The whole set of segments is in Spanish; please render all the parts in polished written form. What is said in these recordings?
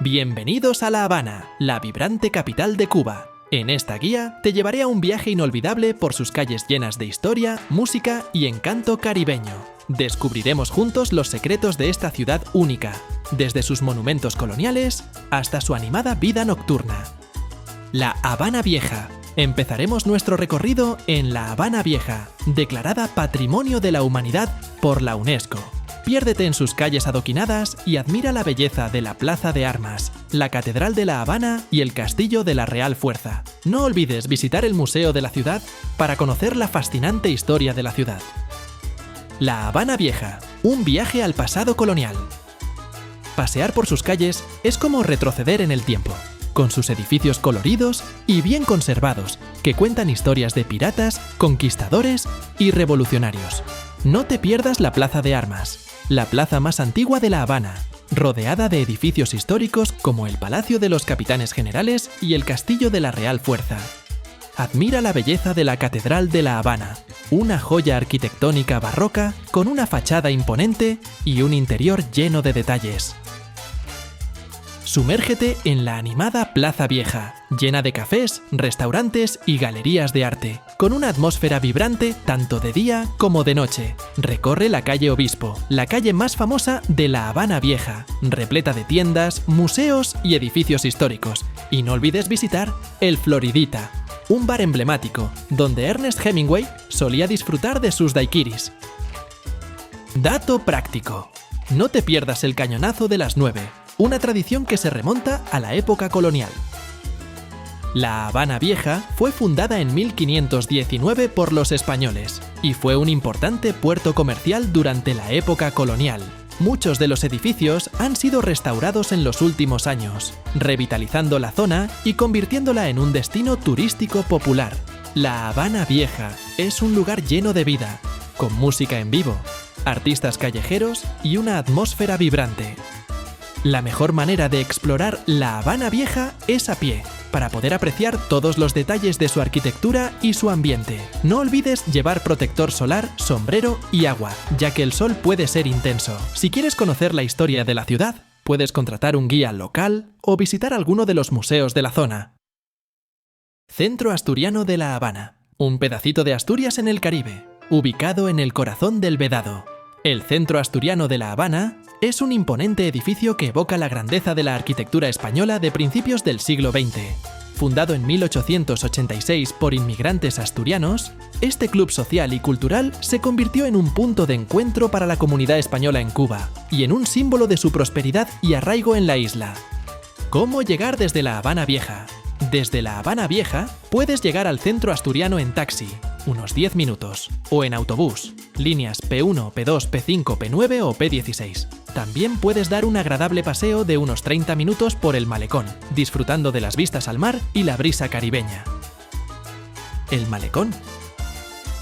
Bienvenidos a La Habana, la vibrante capital de Cuba. En esta guía te llevaré a un viaje inolvidable por sus calles llenas de historia, música y encanto caribeño. Descubriremos juntos los secretos de esta ciudad única, desde sus monumentos coloniales hasta su animada vida nocturna. La Habana Vieja. Empezaremos nuestro recorrido en La Habana Vieja, declarada Patrimonio de la Humanidad por la UNESCO. Piérdete en sus calles adoquinadas y admira la belleza de la Plaza de Armas, la Catedral de La Habana y el Castillo de la Real Fuerza. No olvides visitar el Museo de la Ciudad para conocer la fascinante historia de la ciudad. La Habana Vieja, un viaje al pasado colonial. Pasear por sus calles es como retroceder en el tiempo, con sus edificios coloridos y bien conservados, que cuentan historias de piratas, conquistadores y revolucionarios. No te pierdas la Plaza de Armas, la plaza más antigua de La Habana, rodeada de edificios históricos como el Palacio de los Capitanes Generales y el Castillo de la Real Fuerza. Admira la belleza de la Catedral de La Habana, una joya arquitectónica barroca con una fachada imponente y un interior lleno de detalles. Sumérgete en la animada Plaza Vieja, llena de cafés, restaurantes y galerías de arte, con una atmósfera vibrante tanto de día como de noche. Recorre la calle Obispo, la calle más famosa de La Habana Vieja, repleta de tiendas, museos y edificios históricos. Y no olvides visitar el Floridita, un bar emblemático, donde Ernest Hemingway solía disfrutar de sus daiquiris. Dato práctico: no te pierdas el Cañonazo de las 9, una tradición que se remonta a la época colonial. La Habana Vieja fue fundada en 1519 por los españoles y fue un importante puerto comercial durante la época colonial. Muchos de los edificios han sido restaurados en los últimos años, revitalizando la zona y convirtiéndola en un destino turístico popular. La Habana Vieja es un lugar lleno de vida, con música en vivo, artistas callejeros y una atmósfera vibrante. La mejor manera de explorar La Habana Vieja es a pie, para poder apreciar todos los detalles de su arquitectura y su ambiente. No olvides llevar protector solar, sombrero y agua, ya que el sol puede ser intenso. Si quieres conocer la historia de la ciudad, puedes contratar un guía local o visitar alguno de los museos de la zona. Centro Asturiano de La Habana, un pedacito de Asturias en el Caribe, ubicado en el corazón del Vedado. El Centro Asturiano de La Habana es un imponente edificio que evoca la grandeza de la arquitectura española de principios del siglo XX. Fundado en 1886 por inmigrantes asturianos, este club social y cultural se convirtió en un punto de encuentro para la comunidad española en Cuba y en un símbolo de su prosperidad y arraigo en la isla. ¿Cómo llegar desde La Habana Vieja? Desde La Habana Vieja puedes llegar al Centro Asturiano en taxi, unos 10 minutos, o en autobús, líneas P1, P2, P5, P9 o P16. También puedes dar un agradable paseo de unos 30 minutos por el Malecón, disfrutando de las vistas al mar y la brisa caribeña. ¿El Malecón?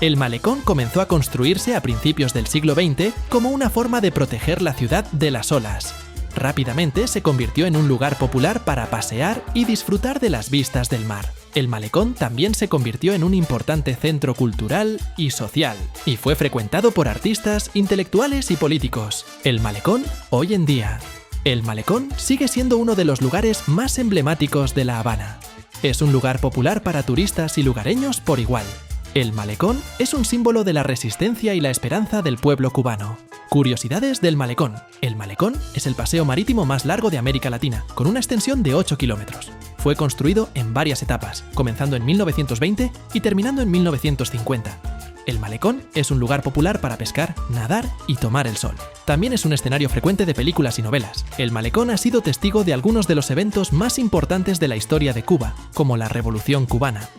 El Malecón comenzó a construirse a principios del siglo XX como una forma de proteger la ciudad de las olas. Rápidamente se convirtió en un lugar popular para pasear y disfrutar de las vistas del mar. El Malecón también se convirtió en un importante centro cultural y social, y fue frecuentado por artistas, intelectuales y políticos. El Malecón, hoy en día. El Malecón sigue siendo uno de los lugares más emblemáticos de La Habana. Es un lugar popular para turistas y lugareños por igual. El Malecón es un símbolo de la resistencia y la esperanza del pueblo cubano. Curiosidades del Malecón. El Malecón es el paseo marítimo más largo de América Latina, con una extensión de 8 kilómetros. Fue construido en varias etapas, comenzando en 1920 y terminando en 1950. El Malecón es un lugar popular para pescar, nadar y tomar el sol. También es un escenario frecuente de películas y novelas. El Malecón ha sido testigo de algunos de los eventos más importantes de la historia de Cuba, como la Revolución Cubana.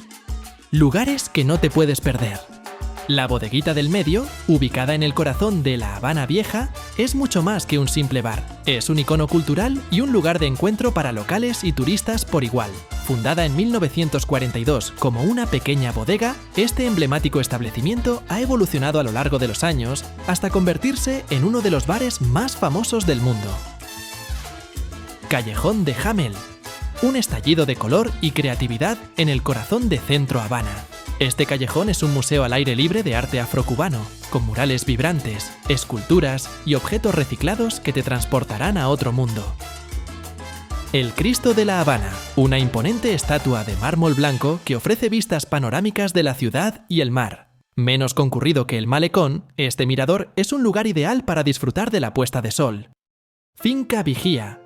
Lugares que no te puedes perder. La Bodeguita del Medio, ubicada en el corazón de La Habana Vieja, es mucho más que un simple bar. Es un icono cultural y un lugar de encuentro para locales y turistas por igual. Fundada en 1942 como una pequeña bodega, este emblemático establecimiento ha evolucionado a lo largo de los años hasta convertirse en uno de los bares más famosos del mundo. Callejón de Hamel, un estallido de color y creatividad en el corazón de Centro Habana. Este callejón es un museo al aire libre de arte afrocubano, con murales vibrantes, esculturas y objetos reciclados que te transportarán a otro mundo. El Cristo de la Habana, una imponente estatua de mármol blanco que ofrece vistas panorámicas de la ciudad y el mar. Menos concurrido que el Malecón, este mirador es un lugar ideal para disfrutar de la puesta de sol. Finca Vigía.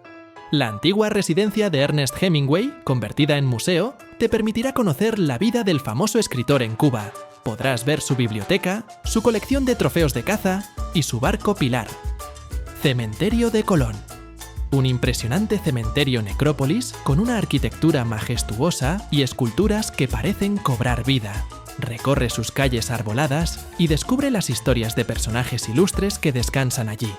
La antigua residencia de Ernest Hemingway, convertida en museo, te permitirá conocer la vida del famoso escritor en Cuba. Podrás ver su biblioteca, su colección de trofeos de caza y su barco Pilar. Cementerio de Colón. Un impresionante cementerio necrópolis con una arquitectura majestuosa y esculturas que parecen cobrar vida. Recorre sus calles arboladas y descubre las historias de personajes ilustres que descansan allí.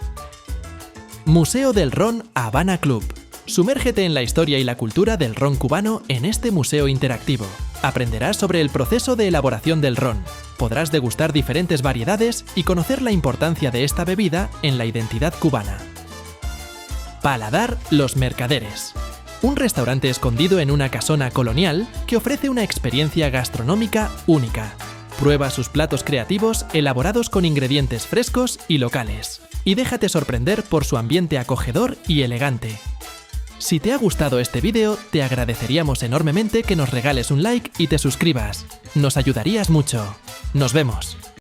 Museo del Ron Habana Club. Sumérgete en la historia y la cultura del ron cubano en este museo interactivo. Aprenderás sobre el proceso de elaboración del ron. Podrás degustar diferentes variedades y conocer la importancia de esta bebida en la identidad cubana. Paladar Los Mercaderes. Un restaurante escondido en una casona colonial que ofrece una experiencia gastronómica única. Prueba sus platos creativos elaborados con ingredientes frescos y locales. Y déjate sorprender por su ambiente acogedor y elegante. Si te ha gustado este vídeo, te agradeceríamos enormemente que nos regales un like y te suscribas. Nos ayudarías mucho. ¡Nos vemos!